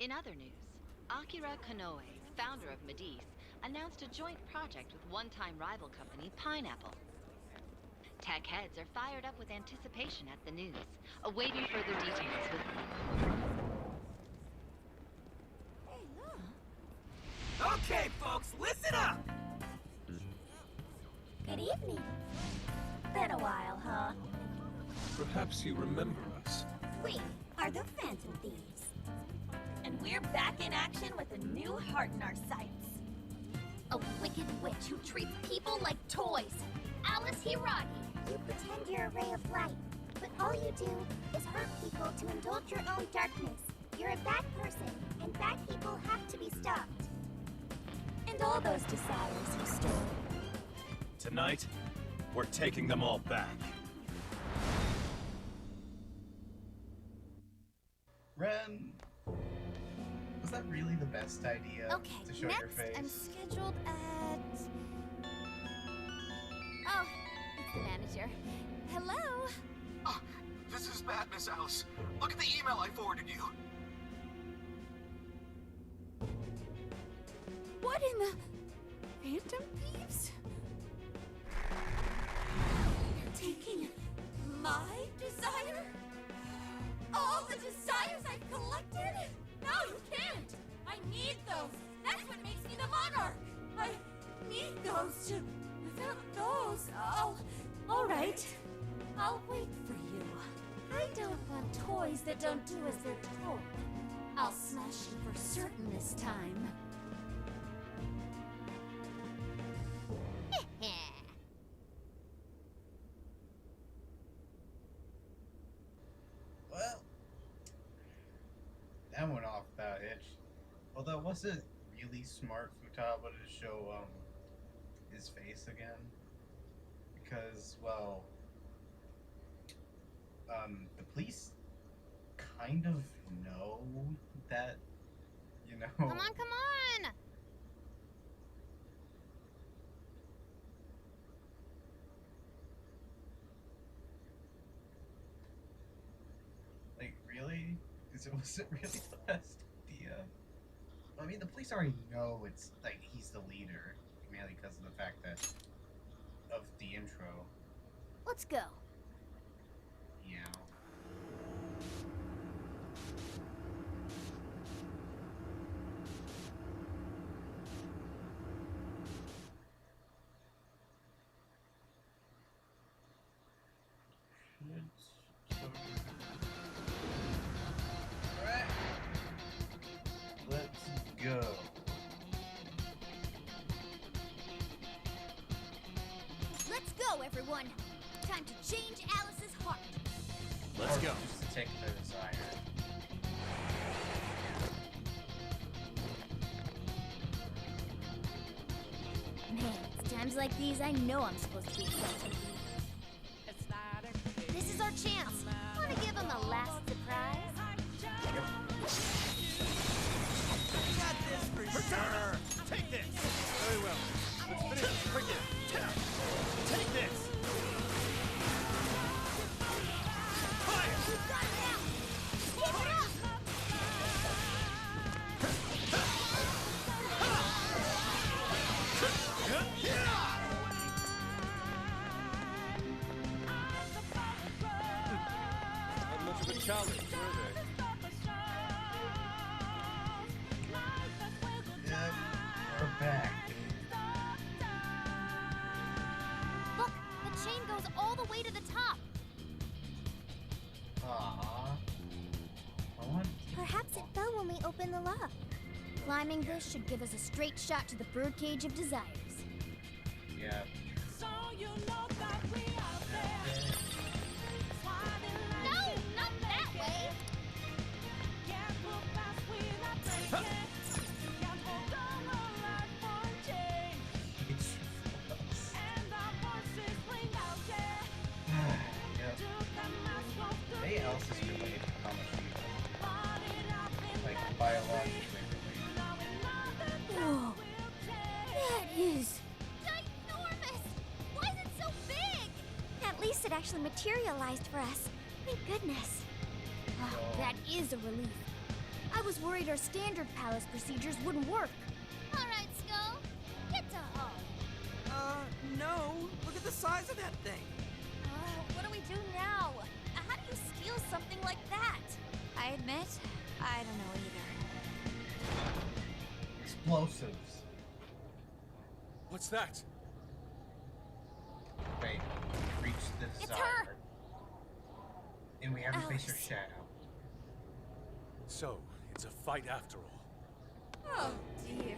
In other news, Akira Konoe, founder of Medice, announced a joint project with one-time rival company Pineapple. Tech heads are fired up with anticipation at the news, awaiting further details with... Hey, look! Okay, folks, listen up! Good evening. Been a while, huh? Perhaps you remember us. We are the Phantom Thieves. And we're back in action with a new heart in our sights. A wicked witch who treats people like toys. Alice Hiragi. You pretend you're a ray of light, but all you do is hurt people to indulge your own darkness. You're a bad person, and bad people have to be stopped. And all those desires you stole. Tonight, we're taking them all back. Ren, was that really the best idea to show your face? Okay, next I'm scheduled at... Oh, it's the manager. Hello? Oh, this is bad, Miss Alice. Look at the email I forwarded you. What in the... Phantom Thieves? You're taking my desire? All the desires I've collected? No, you can't! I need those! That's what makes me the monarch! I need those to... Without those, all right. I'll wait for you. I don't want toys that don't do as they're told. I'll smash you for certain this time. Well, that went off without a hitch. Although, was it really smart for Futaba to show his face again? Because, well, the police kind of know that, you know. Come on! Like, really? Was it really the best idea? I mean, the police already know it's, like, he's the leader. Mainly because of the fact that, of the intro. Let's go. Yeah. Alright. Let's go. Let's go, everyone. Time to change Alice's heart. Let's go. Just take the desire. Man, it's times like these I know I'm supposed to be Phantom Thief. This is our chance. Wanna give him a last surprise? Returner! Take this! Very well. Let's finish this quickly. Take this! Fire! We've got it now! Keep it up! Not much of a challenge, were they? Yep, we're back. Look, the chain goes all the way to the top. Aww. I want Perhaps it fell when we opened the lock. Climbing this should give us a straight shot to the birdcage of desires. yeah. No, not that way! It's yep. Hey, Alice is related to how much you like biologically related. Whoa! That is... ginormous! Why is it so big? At least it actually materialized for us. Thank goodness. Oh, that is a relief. I was worried our standard palace procedures wouldn't work. All right, Skull. Get to home. No. Look at the size of that thing. What do we do now? How do you steal something like that? I admit, I don't know either. Explosives. What's that? Wait, reach the It's desire. her! And we haven't faced her Alice. shadow. So, it's a fight after all. Oh dear.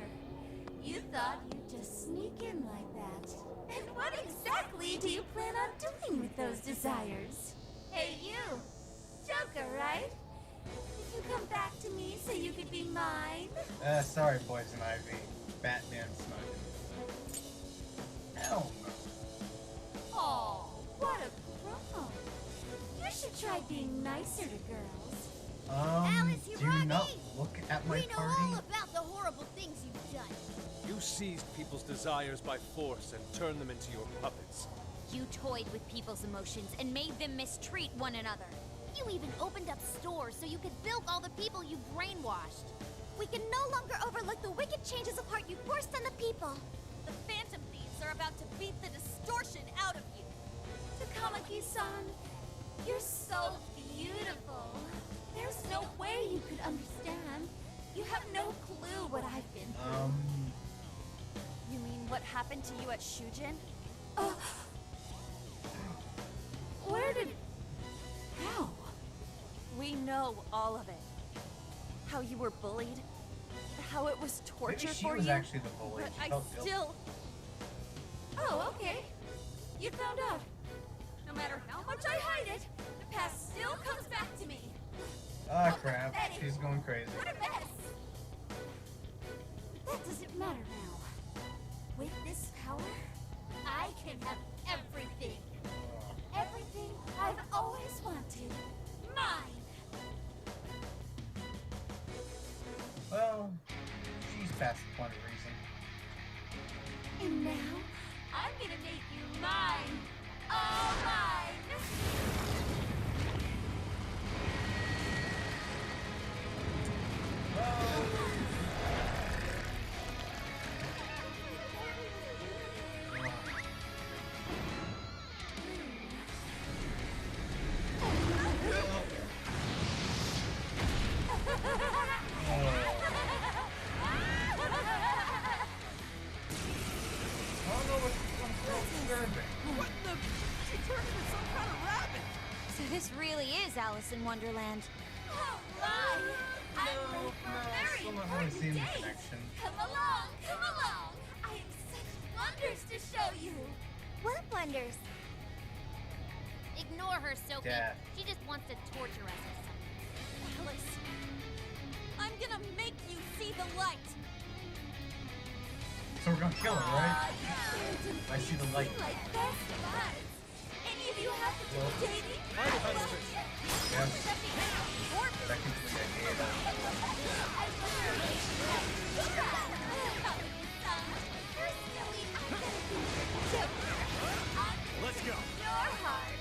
You thought you'd just sneak in like that. And what exactly do you plan on doing with those desires? Hey you! Joker, right? Did you come back to me so you could be mine? Sorry, Poison Ivy. Batman snuck in. Hell no. Oh, what a pro! You should try being nicer to girls. Alice, Do you not look at my party? about the horrible things you've done. You seized people's desires by force and turned them into your puppets. You toyed with people's emotions and made them mistreat one another. You even opened up stores so you could bilk all the people you brainwashed. We can no longer overlook the wicked changes of heart you forced on the people. The Phantom Thieves are about to beat the distortion out of you. Takamaki-san, you're so beautiful. There's no way you could understand. You have no clue what I've been through. You mean what happened to you at Shujin? Where did... How? We know all of it. How you were bullied. How it was torture Maybe she for was you. actually the bully. But She I felt guilty. still... Oh, okay. You found out. No matter how much I hide it, the past still comes back to me. Ah, crap. She's going crazy. What a mess! That doesn't matter now. With this power, I can have everything. Everything I've always wanted. Mine! Well, she's past the point of reason. And now, I'm gonna make you mine. All mine! What in the... She turned into some kind of rabbit. So this really is Alice in Wonderland. Oh my! I'm ready for a very still not really seeing important the date. connection. Come along, come along! I have such wonders to show you. What wonders? Ignore her, Sophie. Dad. She just wants to torture us or something. Alice, I'm gonna make you see the light. So we're gonna kill her, right? I see the light. Like best buds. Any of you have to do dating? Yes. That can be the Let's go. Your heart.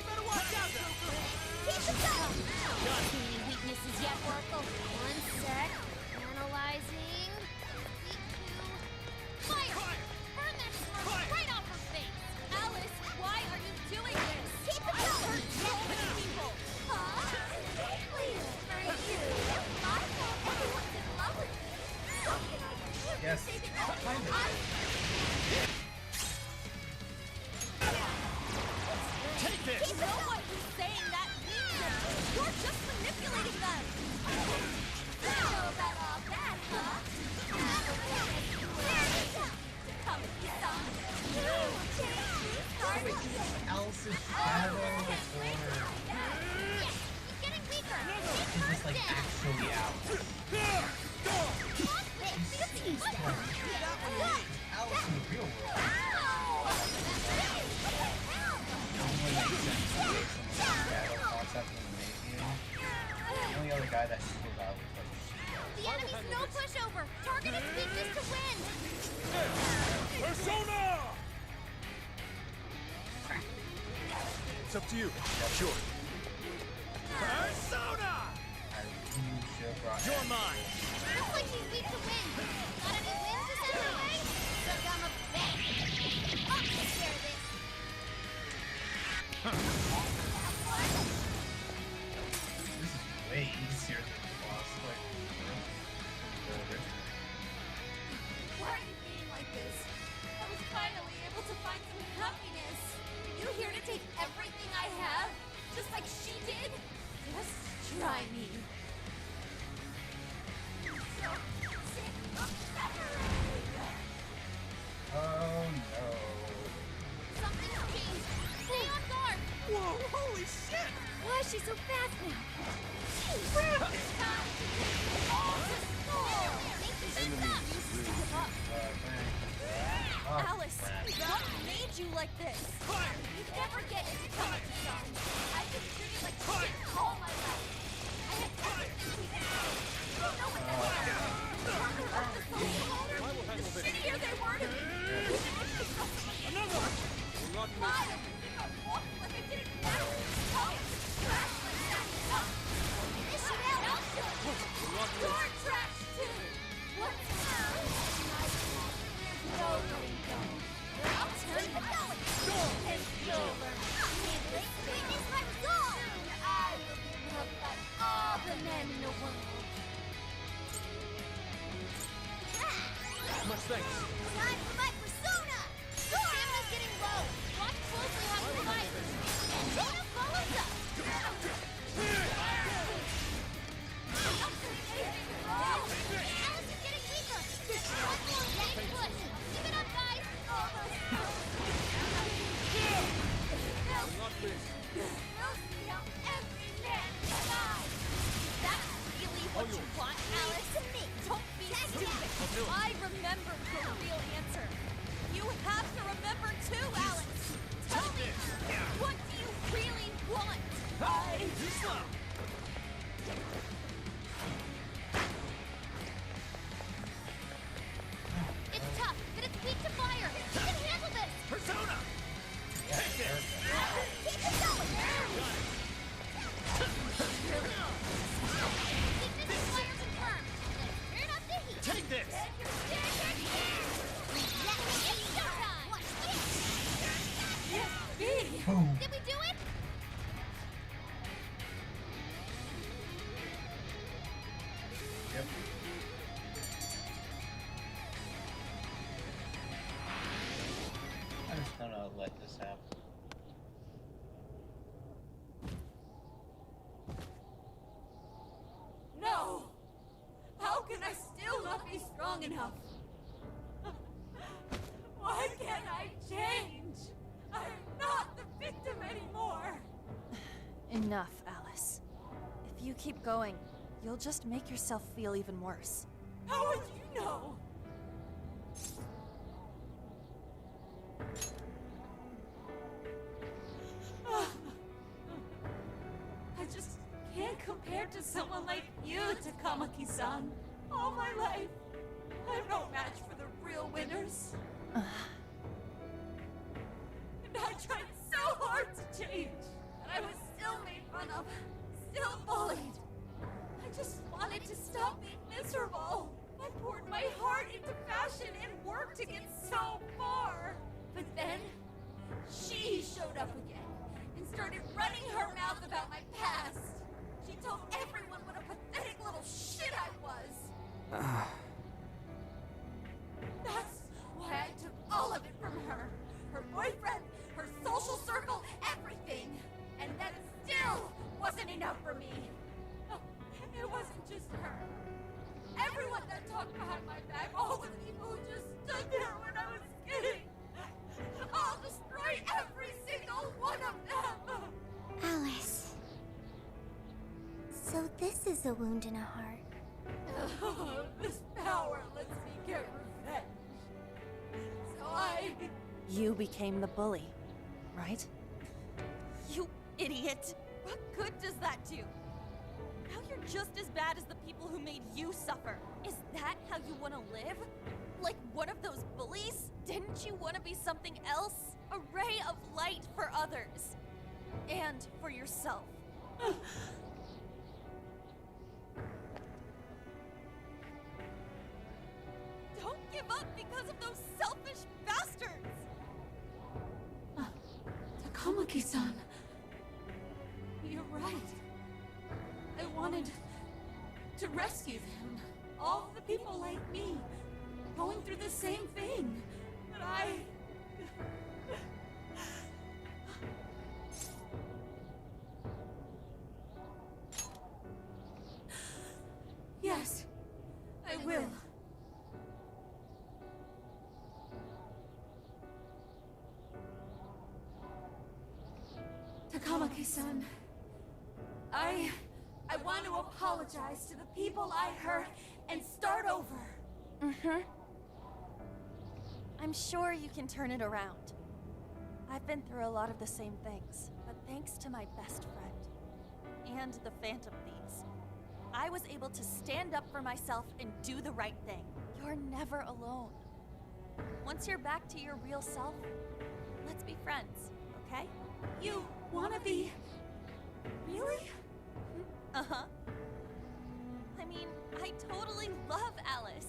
Better watch out, Joker. Keep it up. See any weaknesses yet, Oracle? One sec. Analyzing. Fire! Burn that smirk right off her face! Alice, why are you doing this? Keep it I up! hurt so many people. Huh? For you. I know everyone's in love with me. What can I do if Yes. you're saving Kind of. Take this. You know what you're saying that means? You're just manipulating them. You know about all that, huh? Alice's shadow or Yes, he's getting weaker. she's just like actually out. Alice in the real world. Only makes sense to make some shadow concept in the Navy. The only other guy that stood out was like The enemy's no pushover. Target its weakness to win. Persona! It's up to you. Sure. Persona! You're mine. Looks like she's weak to wind. Got any wind to send her way? Suck on the back. I'll take care of this. This is way easier than the boss. Like, the original. Why are you being like this? I was finally able to find some happiness. Are you here to take everything I have? Just like she did? Just try me. So sick of suffering. Oh no. Something's changed. Stay on guard. Whoa, holy shit! Why is she so fast now? It's time to take all the soul. Make you stop. You give up. Oh, Alice, crap. what made you like this? You never get into Kamakura. I've been treated like shit all my life. I had everything figured out. You don't know what that's like. The longer up the soul holder, the shittier they were to me. Even if they felt like Another one. Not me. why did you think I walked like I didn't matter? Oh, trash like that. No. This should help. Not me. You're trash too. What's now? There's no letting go. I'll tell you what. And you'll learn. This is my goal. Soon I will be loved by all the men in the world. Much thanks. Time for my persona! Stamina's getting low. Watch closely how you fight. Persona follows up. Alice is getting weaker. One more big push. Keep it up, guys. Not this. We'll see how every man dies. That's really what you want, Alice? Don't be stupid. I remember your real answer. You have to remember too, Alice. Tell me, what do you really want? You slow. It's tough, but it's weak to fire. You can handle this. Persona. Keep it going. Weakness fire confirmed. Let's turn up the heat. Take this. Let me get showtime. Watch this. Boom. Did we do it? Yep. I'm just gonna let this happen. No! How can I still not be strong enough? Why can't I change? I'm not the victim anymore! Enough, Alice. If you keep going, you'll just make yourself feel even worse. How would you know? I just can't compare to someone like you, Takamaki-san. All my life, I'm no match for the real winners. And I tried so hard to change, and I was still made fun of, still bullied. I just wanted to stop being miserable. I poured my heart into fashion and worked to get so far. But then, she showed up again and started running her mouth about my past. She told everyone what a pathetic little shit I was. That's why I took all of it from her. Her boyfriend, her social circle, everything. And that still wasn't enough for me. It wasn't just her. Everyone that talked behind my back, all the people who just stood there when I was kidding. I'll destroy every single one of them. Alice. So this is a wound in a heart. This power lets me get revenge. So You became the bully, right? You idiot! What good does that do? Now you're just as bad as the people who made you suffer. Is that how you want to live? Like one of those bullies? Didn't you want to be something else? A ray of light for others. And for yourself. give up because of those selfish bastards! Takamaki-san. You're right. I wanted to rescue them. All the people like me, going through the same thing. But I... Yes, I will. Takamaki-san, I want to apologize to the people I hurt and start over. Mm-hmm. I'm sure you can turn it around. I've been through a lot of the same things, but thanks to my best friend and the Phantom Thieves, I was able to stand up for myself and do the right thing. You're never alone. Once you're back to your real self, let's be friends, okay? You wanna be... Really? Uh-huh. I mean, I totally love Alice.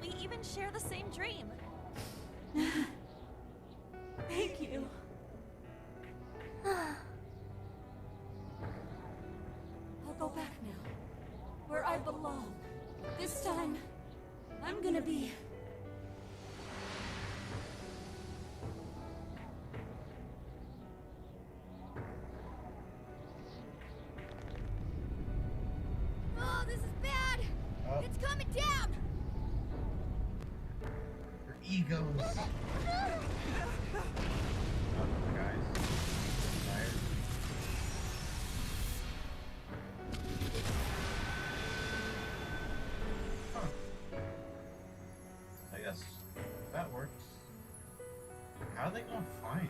We even share the same dream. Thank you. I'll go back now, where I belong. This time, I'm gonna be... Oh, this is bad! Oh. It's coming down! Your egos. Guys. Tired. Huh. I guess that works. How are they gonna find?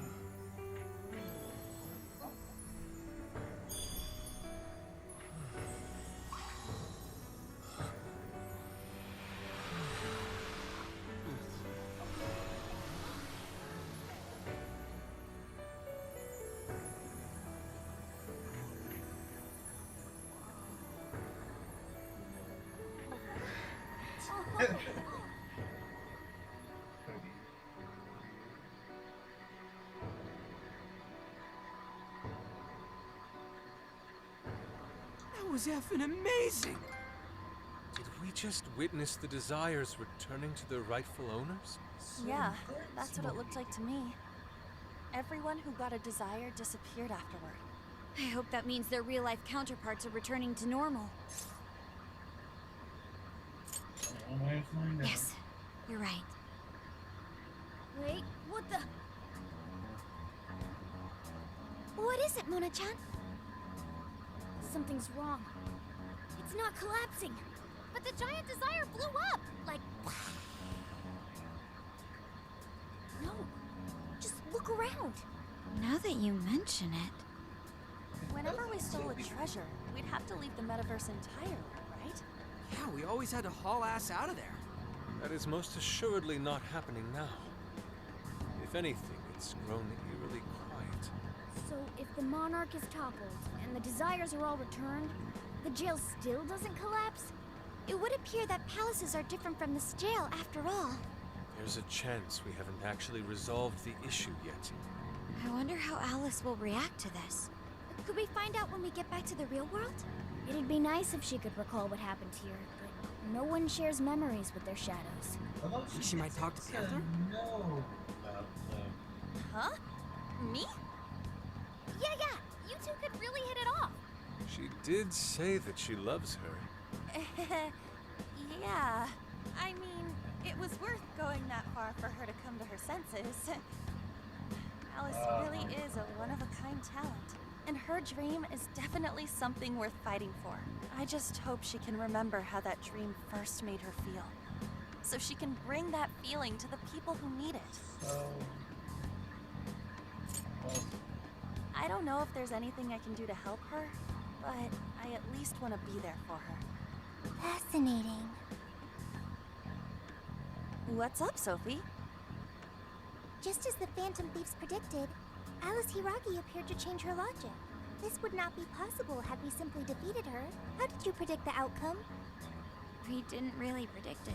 That was effing amazing! Did we just witness the Desires returning to their rightful owners? Yeah, that's what it looked like to me. Everyone who got a desire disappeared afterward. I hope that means their real-life counterparts are returning to normal. One way to find out. Yes, you're right. Wait, what the... What is it, Mona-chan? Something's wrong. It's not collapsing. But the giant desire blew up! Like... No. Just look around. Now that you mention it... Whenever we stole a treasure, we'd have to leave the metaverse entirely, right? Yeah, we always had to haul ass out of there. That is most assuredly not happening now. If anything, it's grown eerily quiet. So if the Monarch is toppled, and the Desires are all returned, the jail still doesn't collapse? It would appear that palaces are different from this jail after all. There's a chance we haven't actually resolved the issue yet. I wonder how Alice will react to this. Could we find out when we get back to the real world? It'd be nice if she could recall what happened here, but no one shares memories with their shadows. Although She might talk to said Panther? no about the... Huh? Me? Yeah, you two could really hit it off. She did say that she loves her. Yeah. I mean, it was worth going that far for her to come to her senses. Alice really is a one-of-a-kind talent. And her dream is definitely something worth fighting for. I just hope she can remember how that dream first made her feel. So she can bring that feeling to the people who need it. So... Well, I don't know if there's anything I can do to help her, but I at least want to be there for her. Fascinating. What's up, Sophie? Just as the Phantom Thieves predicted, Alice Hiragi appeared to change her logic. This would not be possible had we simply defeated her. How did you predict the outcome? We didn't really predict it.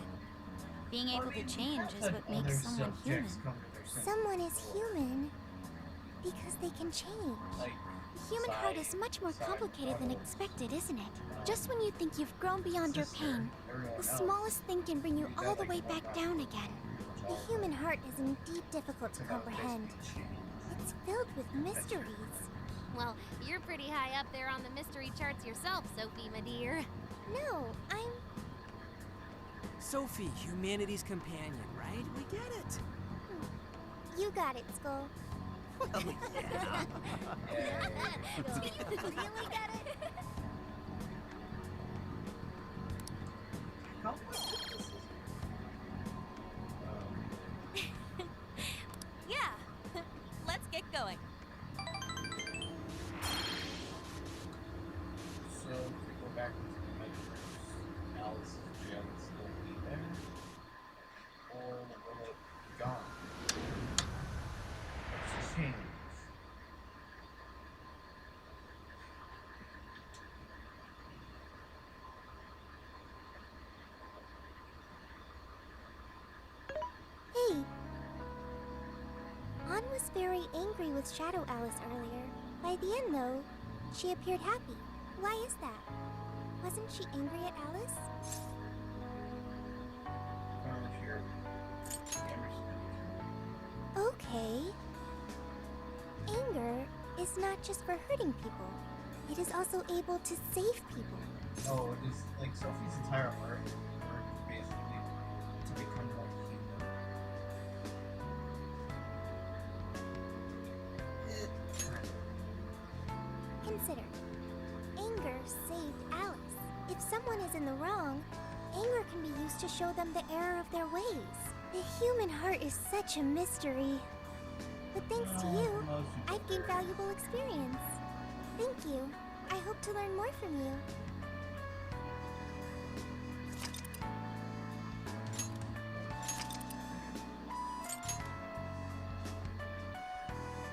Being able to change is Let what other makes someone human. subjects come to their senses. Someone is human because they can change. Like, The human heart is much more complicated than expected, isn't it? Just when you think you've grown beyond your pain, the smallest thing can bring you all the way back down again. The human heart is indeed difficult to comprehend. It's filled with mysteries. Well, you're pretty high up there on the mystery charts yourself, Sophie, my dear. No, I'm... Sophie, humanity's companion, right? We get it. You got it, Skull. Oh, yeah. Do you really get it? How much of this is- Yeah. Let's get going. So if we go back into the metaverse, Alice's jail will still be there, or will it be gone? What's changed? Hey. Ann was very angry with Shadow Alice earlier. By the end, though, she appeared happy. Why is that? Wasn't she angry at Alice? Okay. Anger is not just for hurting people. It is also able to save people. Oh, it is like Sophie's entire arc is basically to become more human. Consider. Anger saved Alice. If someone is in the wrong, anger can be used to show them the error of their ways. The human heart is such a mystery. But thanks to you, I've gained valuable experience. Thank you. I hope to learn more from you.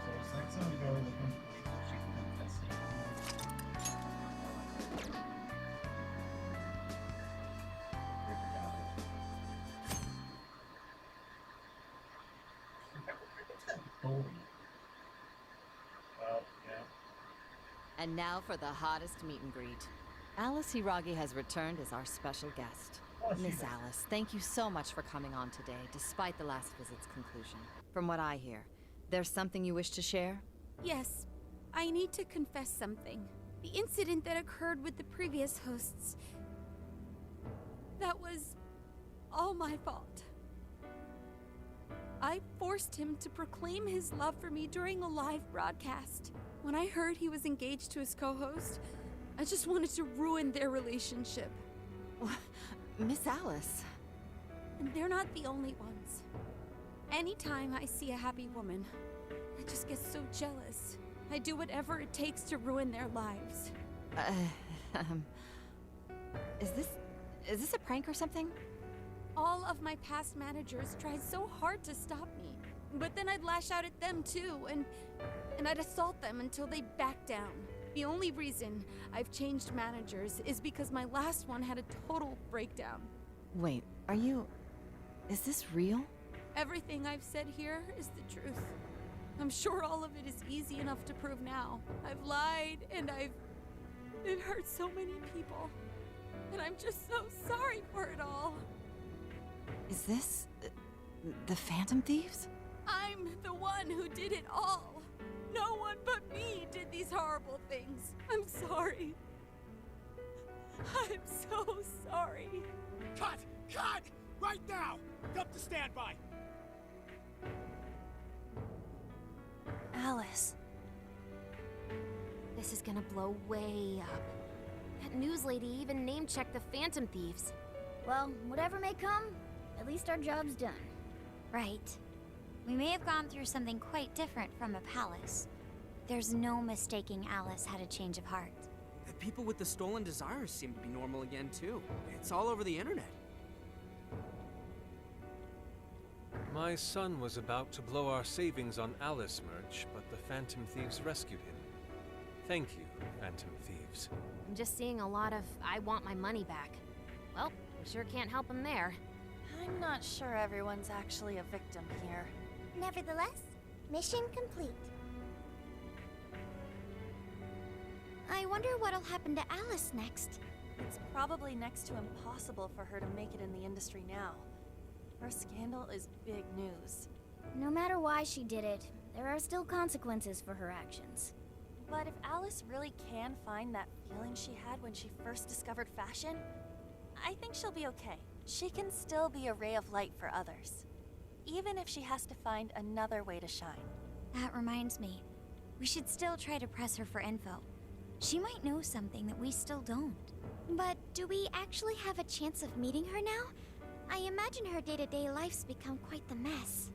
So it's next time we go looking for people, she can confess to you. Bully. Well, yeah. And now for the hottest meet and greet. Alice Hiragi has returned as our special guest. Oh, she Miss does. Alice, thank you so much for coming on today, despite the last visit's conclusion. From what I hear, there's something you wish to share? Yes, I need to confess something. The incident that occurred with the previous hosts. That was all my fault. I forced him to proclaim his love for me during a live broadcast. When I heard he was engaged to his co-host, I just wanted to ruin their relationship. Miss Alice. And they're not the only ones. Anytime I see a happy woman, I just get so jealous. I do whatever it takes to ruin their lives. Is this a prank or something? All of my past managers tried so hard to stop me. But then I'd lash out at them too, and I'd assault them until they backed down. The only reason I've changed managers is because my last one had a total breakdown. Wait, is this real? Everything I've said here is the truth. I'm sure all of it is easy enough to prove now. I've lied, and it hurt so many people. And I'm just so sorry for it all. Is this the Phantom Thieves? I'm the one who did it all. No one but me did these horrible things. I'm sorry. I'm so sorry. Cut! Cut! Right now! Up to standby! Alice. This is gonna blow way up. That news lady even name-checked the Phantom Thieves. Well, whatever may come, at least our job's done. Right. We may have gone through something quite different from a palace. There's no mistaking Alice had a change of heart. The people with the stolen desires seem to be normal again, too. It's all over the internet. My son was about to blow our savings on Alice merch, but the Phantom Thieves rescued him. Thank you, Phantom Thieves. I'm just seeing a lot of I want my money back. Well, we sure can't help him there. I'm not sure everyone's actually a victim here. Nevertheless, mission complete. I wonder what'll happen to Alice next. It's probably next to impossible for her to make it in the industry now. Her scandal is big news. No matter why she did it, there are still consequences for her actions. But if Alice really can find that feeling she had when she first discovered fashion, I think she'll be okay. She can still be a ray of light for others, even if she has to find another way to shine. That reminds me, we should still try to press her for info. She might know something that we still don't. But do we actually have a chance of meeting her now? I imagine her day-to-day life's become quite the mess.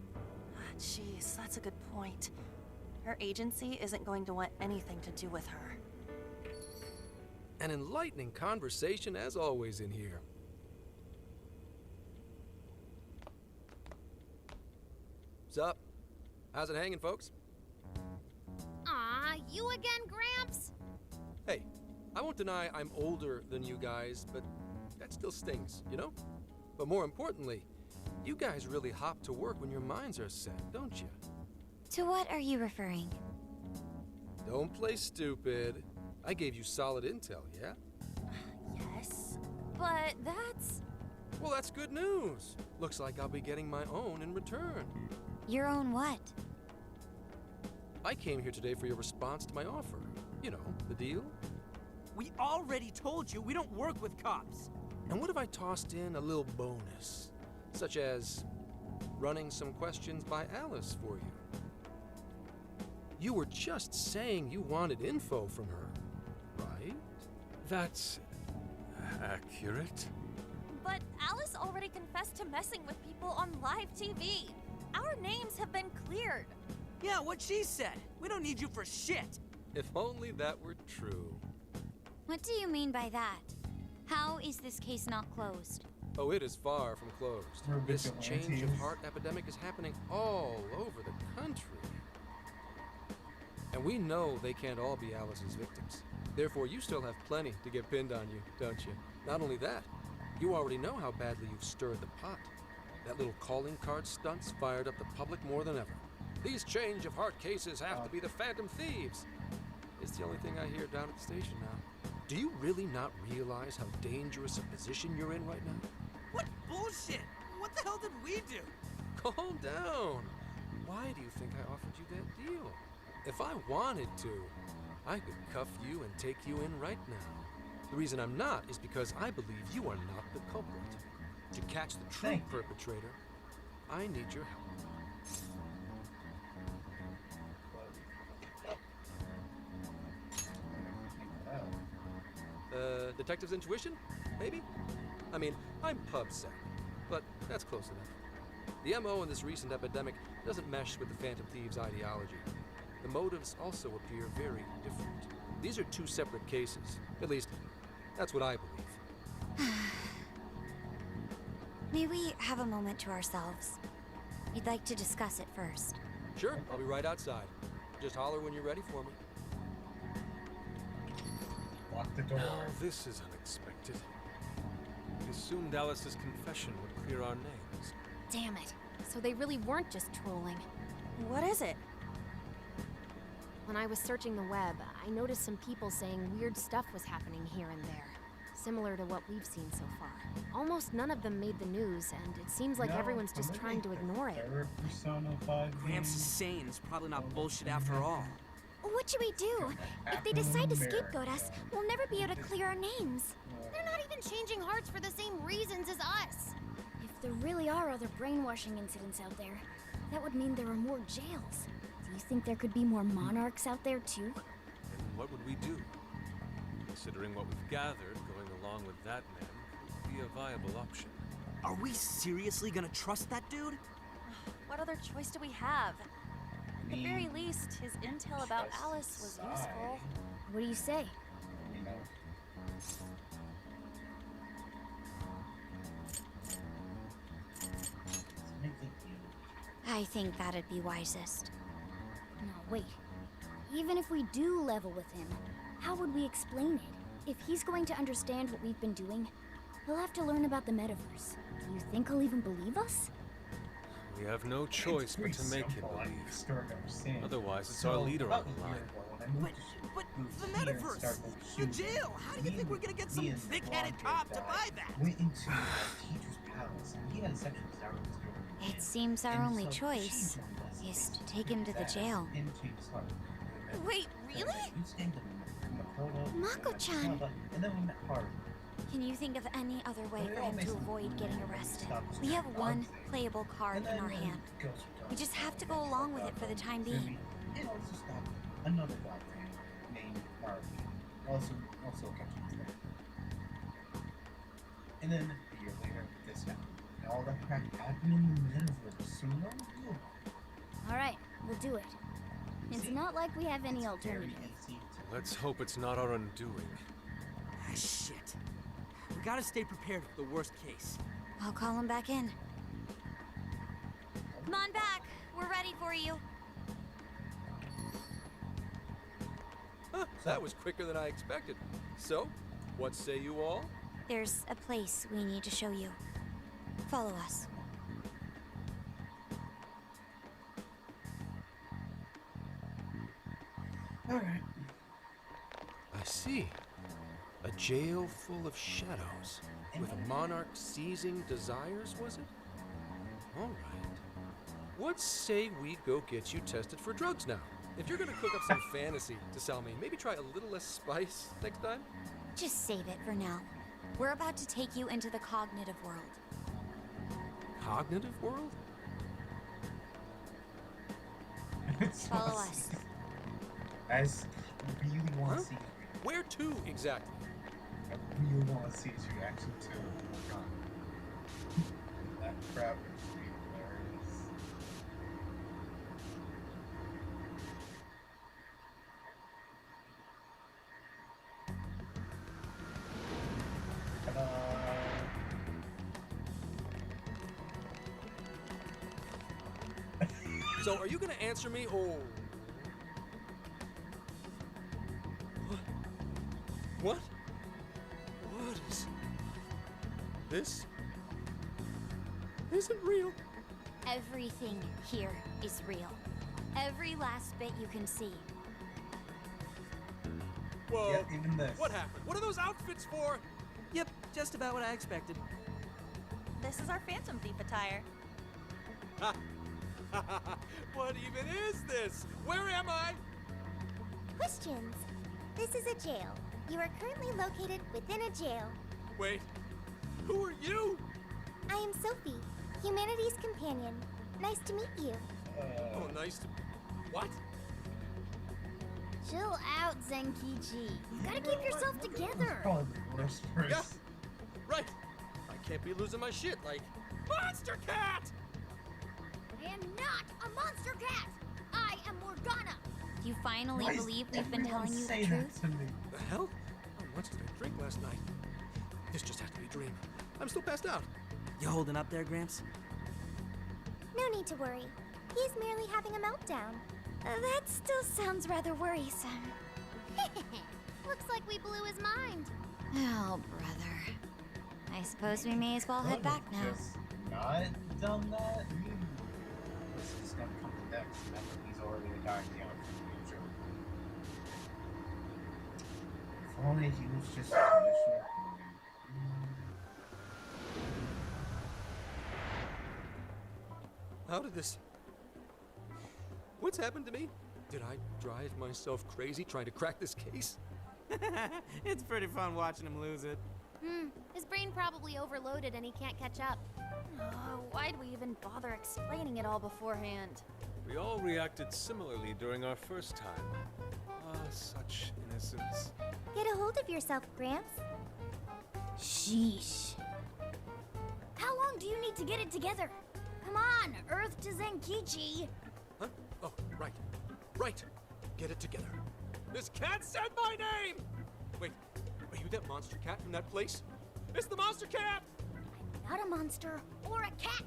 Jeez, that's a good point. Her agency isn't going to want anything to do with her. An enlightening conversation as always in here. Sup? How's it hanging, folks? Aw, you again, Gramps? Hey, I won't deny I'm older than you guys, but that still stings, you know? But more importantly, you guys really hop to work when your minds are set, don't you? To what are you referring? Don't play stupid. I gave you solid intel, yeah? Yes, but that's... Well, that's good news. Looks like I'll be getting my own in return. Your own what? I came here today for your response to my offer. You know, the deal. We already told you we don't work with cops. And what if I tossed in a little bonus? Such as running some questions by Alice for you. You were just saying you wanted info from her, right? That's accurate. But Alice already confessed to messing with people on live TV. Our names have been cleared. Yeah, what she said. We don't need you for shit. If only that were true. What do you mean by that? How is this case not closed? Oh, it is far from closed. We're This vigilantes. change of heart epidemic is happening all over the country. And we know they can't all be Alice's victims. Therefore, you still have plenty to get pinned on you, don't you? Not only that, you already know how badly you've stirred the pot. That little calling card stunt's fired up the public more than ever. These change of heart cases have to be the phantom thieves. It's the only thing I hear down at the station now. Do you really not realize how dangerous a position you're in right now? What bullshit? What the hell did we do? Calm down. Why do you think I offered you that deal? If I wanted to, I could cuff you and take you in right now. The reason I'm not is because I believe you are not the culprit. To catch the true Thank you. perpetrator, I need your help. Detective's intuition? Maybe? I mean, I'm pub savvy, but that's close enough. The MO in this recent epidemic doesn't mesh with the Phantom Thieves' ideology. The motives also appear very different. These are two separate cases. At least, that's what I believe. May we have a moment to ourselves? We'd like to discuss it first. Sure, I'll be right outside. Just holler when you're ready for me. Lock the door. Now, this is unexpected. We assumed Alice's confession would clear our names. Damn it. So they really weren't just trolling. What is it? When I was searching the web, I noticed some people saying weird stuff was happening here and there. Similar to what we've seen so far. Almost none of them made the news, and it seems like No, everyone's just I'm trying to looking ignore for it. third Persona 5 Gramps game. is sane. It's probably not bullshit after all. What should we do? If they decide to scapegoat us, we'll never be able to clear our names. They're not even changing hearts for the same reasons as us. If there really are other brainwashing incidents out there, that would mean there are more jails. Do you think there could be more monarchs out there too? And what would we do? Considering what we've gathered, going along with that man would be a viable option. Are we seriously gonna trust that dude? What other choice do we have? At the very least, his intel about Alice was useful. What do you say? You know. I think that'd be wisest. No, wait. Even if we do level with him, how would we explain it? If he's going to understand what we've been doing, he'll have to learn about the metaverse. Do you think he'll even believe us? We have no choice but to make him believe. Otherwise, it's our leader on the line. But the metaverse, the jail. How do you think we're gonna get some thick-headed cop to buy that? Went into the teacher's palace, and he had a sexual desire with this girl. It seems our And only so choice she joined us is to take him to the jail. and changed his heart. Wait, really? Mako-chan! And then we met Haru. Can you think of any other way for him to avoid getting arrested? We have one playable card in our hand. We just have to go along with it for the time being. And also stop another black fan named Haru. Also catching his name. And then a year later, this happened. And all that crap happened in the metaverse. So no deal. Alright, we'll do it. It's not like we have any alternative. Let's hope it's not our undoing. Ah, shit. We gotta stay prepared for the worst case. I'll call him back in. Come on back. We're ready for you. Huh, that was quicker than I expected. So, what say you all? There's a place we need to show you. Follow us. Alright. I see. A jail full of shadows. With a monarch seizing desires, was it? All right. What say we go get you tested for drugs now? If you're gonna cook up some fantasy to sell me, maybe try a little less spice next time? Just save it for now. We're about to take you into the cognitive world. Cognitive world? Follow us. I really want to see it. Where to exactly? I really want to see his reaction to Morgana. That crap is hilarious. So, are you gonna answer me, or... What? What is... This isn't real. Everything here is real. Every last bit you can see. Whoa. Yeah, even this. What happened? What are those outfits for? Yep, just about what I expected. This is our Phantom Thief attire. What even is this? Where am I? Questions. This is a jail. You are currently located within a jail. Wait, who are you? I am Sophie, humanity's companion. Nice to meet you. Oh, nice to... What? Chill out, Zenkichi. You gotta keep yourself together. Probably the worst person. Yeah, right. I can't be losing my shit like... Monster Cat! I am not a monster cat. I am Morgana. Do you finally Why is believe we've been everyone telling you the say truth? that to me? The hell? How much did I drink last night? This just has to be a dream. I'm still passed out. You holding up there, Gramps? No need to worry. He's merely having a meltdown. That still sounds rather worrisome. Looks like we blew his mind. Oh, brother. I suppose we may as well head back now. Just not done that? This is gonna come to next. Remember, he's already dying down from the future. If only he was just a commissioner. How did this... What's happened to me? Did I drive myself crazy trying to crack this case? It's pretty fun watching him lose it. His brain probably overloaded and he can't catch up. Why'd we even bother explaining it all beforehand? We all reacted similarly during our first time. Ah, such innocence. Get a hold of yourself, Gramps. Sheesh. How long do you need to get it together? Come on, Earth to Zenkichi. Huh? Oh, right. Right. Get it together. This cat said my name! Wait, are you that monster cat from that place? It's the monster cat! Not a monster or a cat.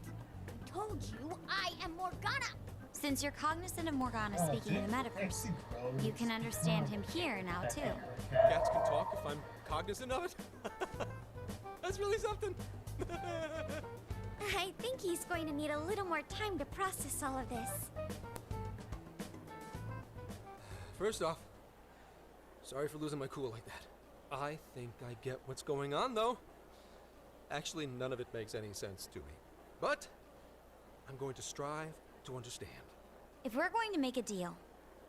I told you I am Morgana. Since you're cognizant of Morgana speaking in the metaverse, you can understand him here now, too. Cats can talk if I'm cognizant of it? That's really something. I think he's going to need a little more time to process all of this. First off, sorry for losing my cool like that. I think I get what's going on, though. Actually, none of it makes any sense to me. But I'm going to strive to understand. If we're going to make a deal,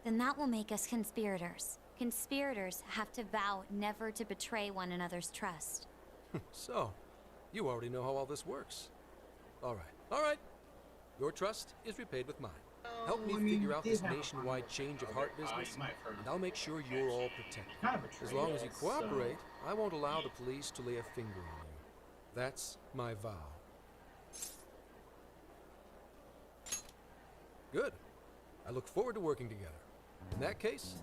then that will make us conspirators. Conspirators have to vow never to betray one another's trust. So, you already know how all this works. All right. Your trust is repaid with mine. Help me figure out this nationwide change of heart business, and I'll make sure you're all protected. As long as you cooperate, I won't allow the police to lay a finger on you. That's my vow. Good. I look forward to working together. In that case,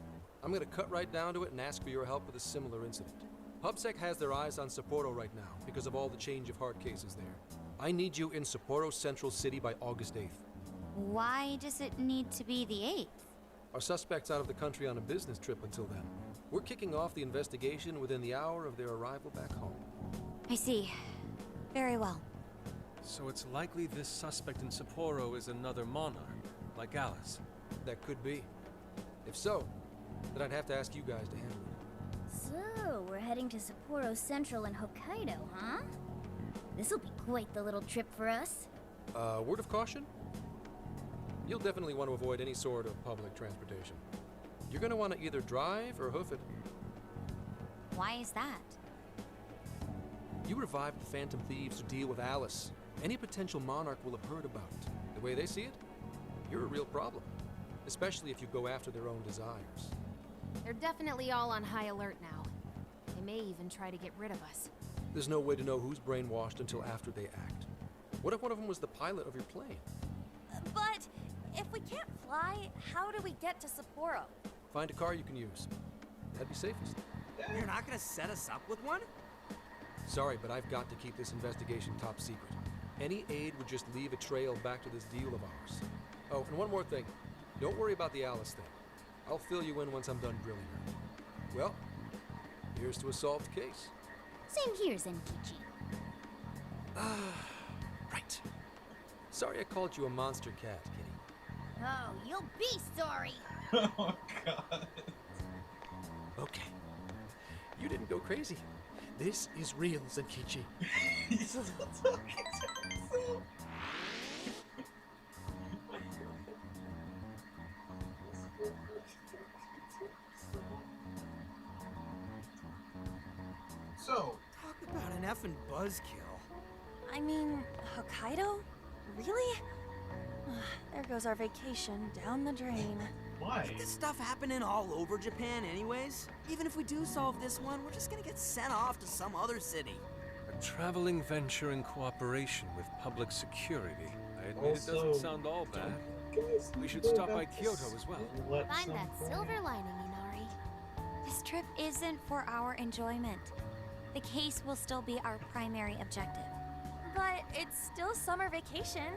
I'm going to cut right down to it and ask for your help with a similar incident. PubSec has their eyes on Sapporo right now because of all the change of heart cases there. I need you in Sapporo Central City by August 8th. Why does it need to be the 8th? Our suspect's out of the country on a business trip until then. We're kicking off the investigation within the hour of their arrival back home. I see. Very well. So it's likely this suspect in Sapporo is another monarch, like Alice. That could be. If so, then I'd have to ask you guys to handle it. So, we're heading to Sapporo Central in Hokkaido, huh? This'll be quite the little trip for us. Word of caution? You'll definitely want to avoid any sort of public transportation. You're going to want to either drive or hoof it. Why is that? You revived the Phantom Thieves to deal with Alice. Any potential monarch will have heard about it. The way they see it, you're a real problem. Especially if you go after their own desires. They're definitely all on high alert now. They may even try to get rid of us. There's no way to know who's brainwashed until after they act. What if one of them was the pilot of your plane? But if we can't fly, how do we get to Sapporo? Find a car you can use. That'd be safest. You're not gonna set us up with one? Sorry, but I've got to keep this investigation top secret. Any aid would just leave a trail back to this deal of ours. Oh, and one more thing. Don't worry about the Alice thing. I'll fill you in once I'm done grilling her. Well, here's to a solved case. Same here, Zenkichi. Right. Sorry I called you a monster cat, kitty. Oh, you'll be sorry. Oh, God. Okay. You didn't go crazy. This is real, Zenkichi. He's still talking to himself. So, Talk about an effing buzzkill. I mean, Hokkaido? Really? There goes our vacation down the drain. why? Ain't this stuff happening all over Japan anyways? Even if we do solve this one, we're just gonna get sent off to some other city. A traveling venture in cooperation with public security. I admit it Also, doesn't sound all bad. Guys, We should go stop by back to Kyoto as well. let Find some that point. silver lining, Inari. This trip isn't for our enjoyment. The case will still be our primary objective. But it's still summer vacation.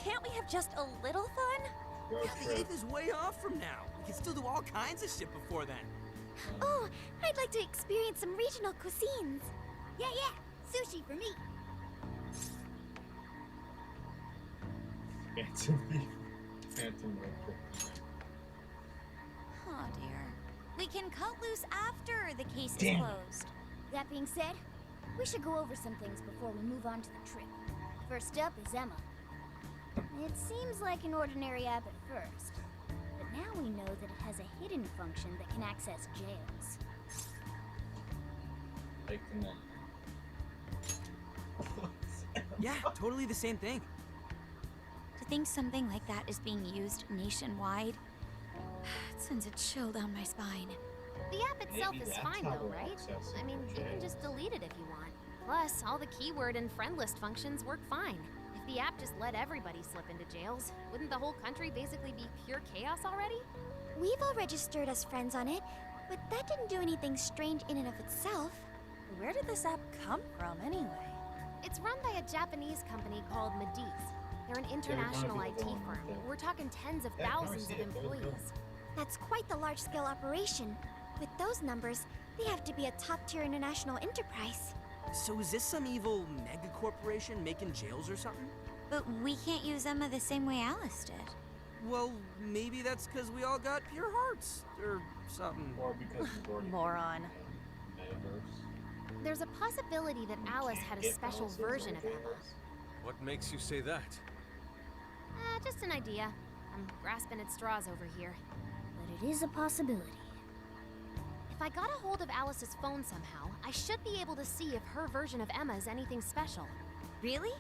Can't we have just a little fun? Road The trip. 8th is way off from now. We can still do all kinds of shit before then. Oh, I'd like to experience some regional cuisines. Yeah, sushi for me. Phantom road trip. Oh dear. We can cut loose after the case Damn. is closed. That being said, we should go over some things before we move on to the trip. First up is Emma. It seems like an ordinary app at first, but now we know that it has a hidden function that can access jails. Like the neck. Yeah, totally the same thing. To think something like that is being used nationwide, it sends a chill down my spine. The app itself Maybe is that's fine how though, they're right? accessing I mean, the you can jails. just delete it if you want. Plus, all the keyword and friend list functions work fine. If the app just let everybody slip into jails, wouldn't the whole country basically be pure chaos already? We've all registered as friends on it, but that didn't do anything strange in and of itself. Where did this app come from anyway? It's run by a Japanese company called Medice. They're an international IT firm. We're talking tens of Yeah, I've never thousands seen of it, but it's employees. That's quite the large-scale operation. With those numbers, they have to be a top-tier international enterprise. So is this some evil mega corporation making jails or something? But we can't use Emma the same way Alice did. Well, maybe that's because we all got pure hearts, or something. Or because we've already Moron. metaverse. There's a possibility that Alice had a special version of Emma. What makes you say that? Just an idea. I'm grasping at straws over here. But it is a possibility. If I got a hold of Alice's phone somehow, I should be able to see if her version of Emma is anything special. Really?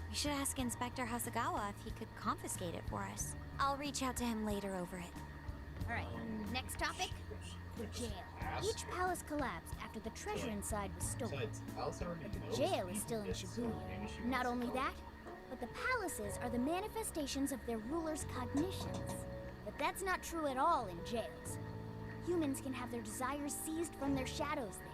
We should ask Inspector Hasagawa if he could confiscate it for us. I'll reach out to him later over it. Alright, next topic. The jail. Each palace collapsed after the treasure inside was stolen. But the jail is still in Shibuya. Not only that, but the palaces are the manifestations of their rulers' cognitions. But that's not true at all in jails. Humans can have their desires seized from their shadows there.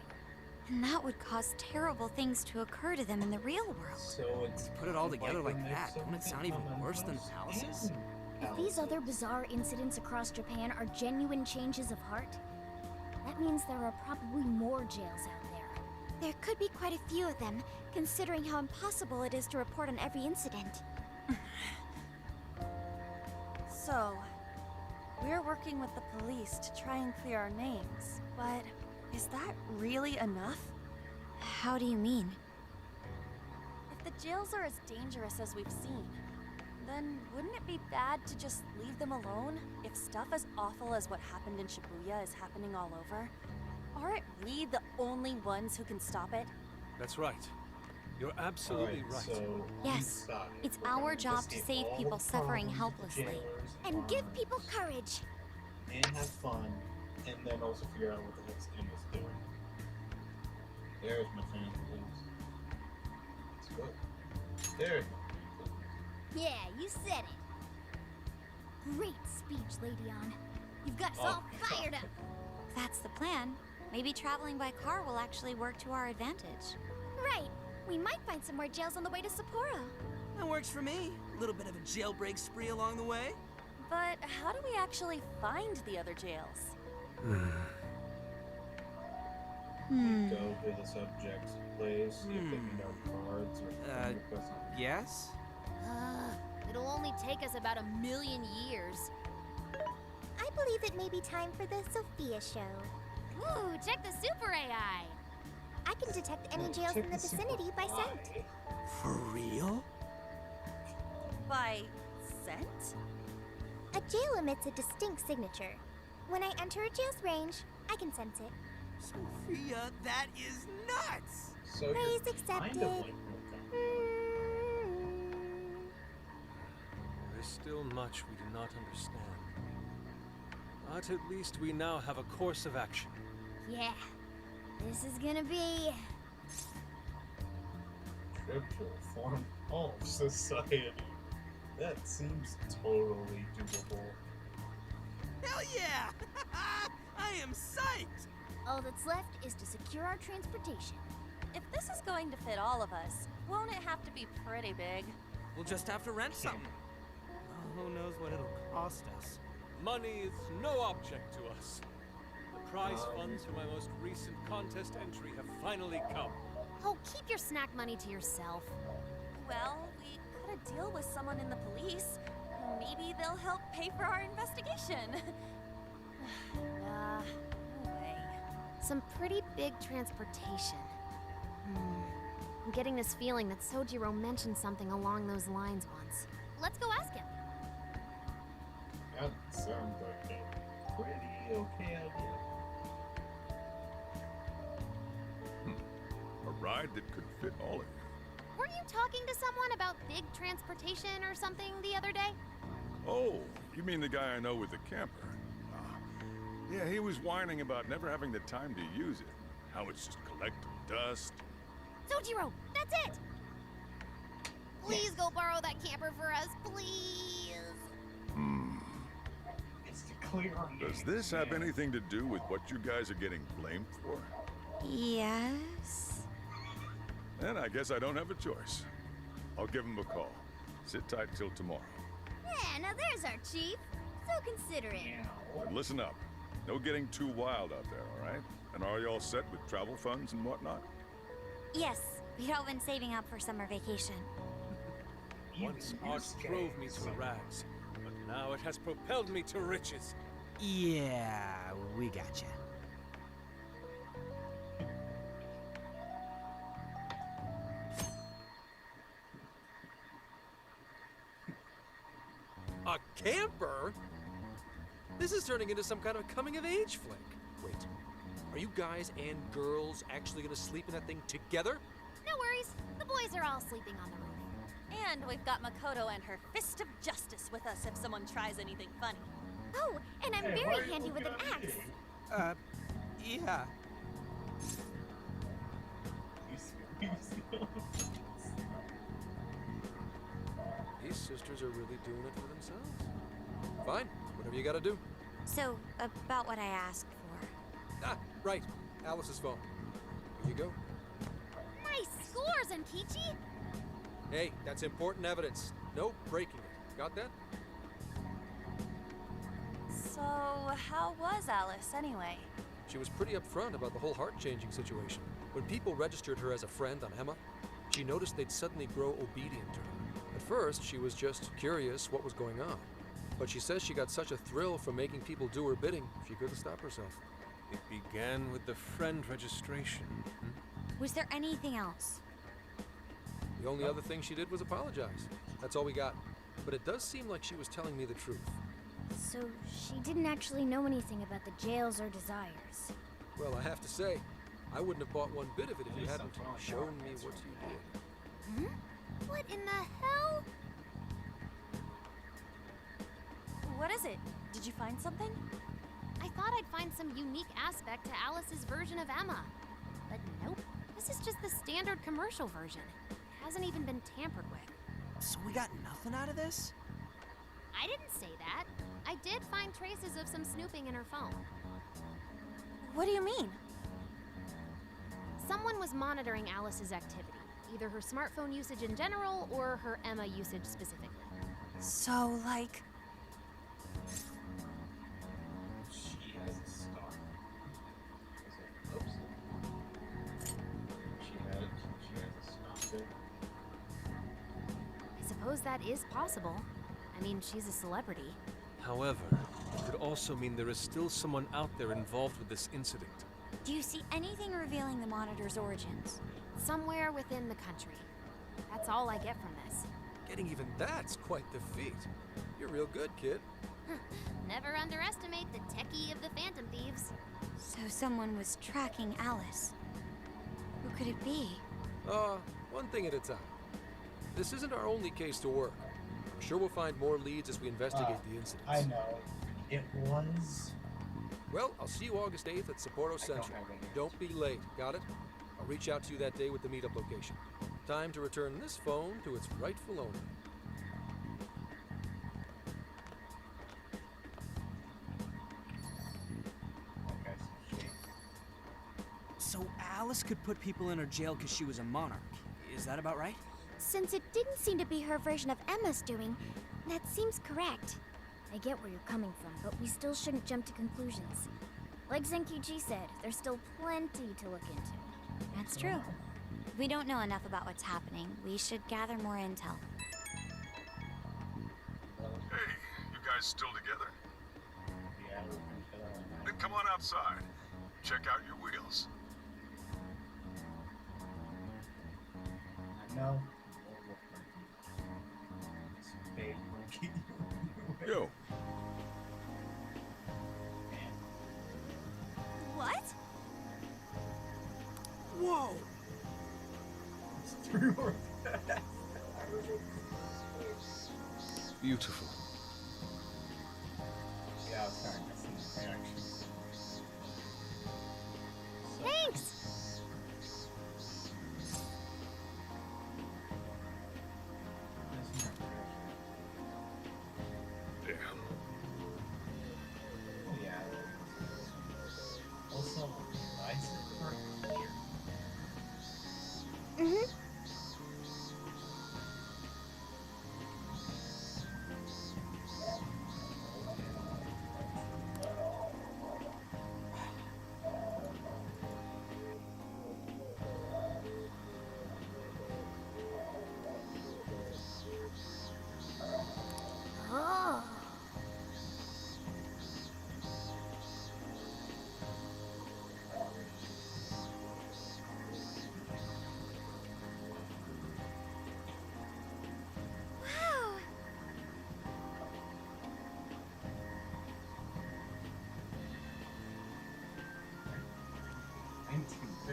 And that would cause terrible things to occur to them in the real world. So it's Put it all together like that, don't it sound even worse than the palaces? If these other bizarre incidents across Japan are genuine changes of heart, that means there are probably more jails out there. There could be quite a few of them, considering how impossible it is to report on every incident. So, we're working with the police to try and clear our names, but is that really enough? How do you mean? If the jails are as dangerous as we've seen, then wouldn't it be bad to just leave them alone if stuff as awful as what happened in Shibuya is happening all over? Aren't we the only ones who can stop it? That's right. You're absolutely right. So Yes, it's our job to save people suffering helplessly. And give people courage. And have fun, and then also figure out what the heck's Emma's doing. There's my fan things. Let's go. There's my Yeah, you said it. Great speech, Lady On. You've got us all fired up. If that's the plan, maybe traveling by car will actually work to our advantage. Right. We might find some more jails on the way to Sapporo. That works for me. A little bit of a jailbreak spree along the way. But how do we actually find the other jails? Go to the subject's place, see if they need our cards or friend requests on Yes? It'll only take us about 1,000,000 years. I believe it may be time for the Sophia show. Ooh, check the super AI. I can detect any jails in the vicinity by scent. For real? By scent? A jail emits a distinct signature. When I enter a jail's range, I can sense it. Sophia, that is nuts! So Praise you're accepted. kind of like There is still much we do not understand. But at least we now have a course of action. Yeah, this is gonna be... trip to reform all of society. That seems totally doable. Hell yeah! I am psyched! All that's left is to secure our transportation. If this is going to fit all of us, won't it have to be pretty big? We'll just have to rent something. Who knows what it'll cost us? Money is no object to us. The prize funds for my most recent contest entry have finally come. Oh, keep your snack money to yourself. Well, we cut a deal with someone in the police. Maybe they'll help pay for our investigation. No way. Some pretty big transportation. I'm getting this feeling that Sojiro mentioned something along those lines once. Let's go ask him. That sounds like a pretty okay idea. A ride that could fit all of you. Were you talking to someone about big transportation or something the other day? Oh, you mean the guy I know with the camper? Yeah, he was whining about never having the time to use it. How it's just collecting dust. Sojiro, that's it! Please go borrow that camper for us, please. It's to clear our Does this have anything to do with what you guys are getting blamed for? Yes? Then I guess I don't have a choice. I'll give him a call. Sit tight till tomorrow. Yeah, now there's our chief. So considerate. And listen up. No getting too wild out there, all right? And are you all set with travel funds and whatnot? Yes, we'd all been saving up for summer vacation. Once art drove me to rags, but now it has propelled me to riches. Yeah, we gotcha. A camper? This is turning into some kind of coming-of-age flick. Wait, are you guys and girls actually gonna sleep in that thing together? No worries. The boys are all sleeping on the roof. And we've got Makoto and her fist of justice with us if someone tries anything funny. Oh, and I'm very handy with an axe. Yeah. These sisters are really doing it for themselves. Fine, whatever you gotta do. So, about what I asked for. Ah, right. Alice's phone. Here you go. Nice scores, Ankichi! Hey, that's important evidence. No breaking it. Got that? So, how was Alice anyway? She was pretty upfront about the whole heart-changing situation. When people registered her as a friend on Emma, she noticed they'd suddenly grow obedient to her. At first, she was just curious what was going on. But she says she got such a thrill from making people do her bidding, she couldn't stop herself. It began with the friend registration. Was there anything else? The only other thing she did was apologize. That's all we got. But it does seem like she was telling me the truth. So she didn't actually know anything about the jails or desires. Well, I have to say, I wouldn't have bought one bit of it if you hadn't shown me what you did. What in the hell? What is it? Did you find something? I thought I'd find some unique aspect to Alice's version of Emma. But nope. This is just the standard commercial version. It hasn't even been tampered with. So we got nothing out of this? I didn't say that. I did find traces of some snooping in her phone. What do you mean? Someone was monitoring Alice's activity, either her smartphone usage in general or her Emma usage specifically. So, like... She has a star. Oops. She has a star. I suppose that is possible. I mean, she's a celebrity. However, it could also mean there is still someone out there involved with this incident. Do you see anything revealing the Monitor's origins? Somewhere within the country. That's all I get from this. Getting even that's quite the feat. You're real good, kid. Never underestimate the techie of the Phantom Thieves. So someone was tracking Alice. Who could it be? One thing at a time. This isn't our only case to work. I'm sure we'll find more leads as we investigate the incidents. I know. It was... Well, I'll see you August 8th at Sapporo Central. Don't be late, got it? I'll reach out to you that day with the meetup location. Time to return this phone to its rightful owner. So Alice could put people in her jail because she was a monarch. Is that about right? Since it didn't seem to be her version of Emma's doing, that seems correct. I get where you're coming from, but we still shouldn't jump to conclusions. Like Zenkichi said, there's still plenty to look into. That's true. We don't know enough about what's happening. We should gather more intel. Hey, you guys still together? Yeah, Then come on outside. Check out your wheels. No. Yo. What? Whoa! Beautiful. Yeah, I was kind of missing the reaction. Thanks! Damn. Oh, yeah. Also, license for here.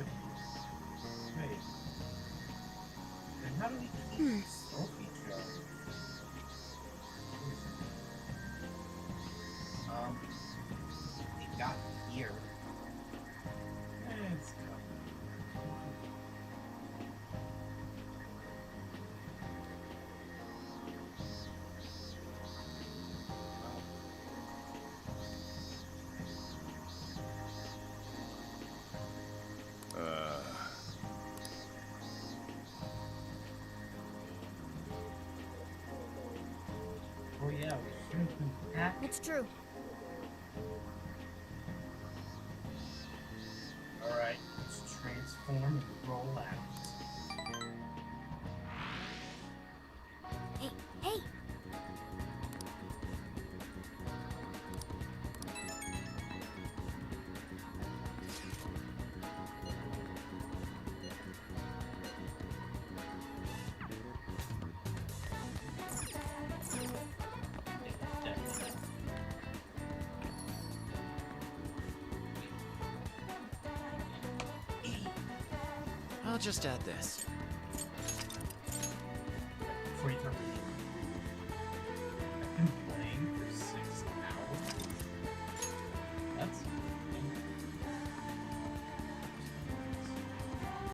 Wait. Then how do we keep Sophie going? It got here. It's Oh yeah, we should have been happy. It's true. Alright, let's transform and roll out. Hey, hey! I'll just add this. Free provision.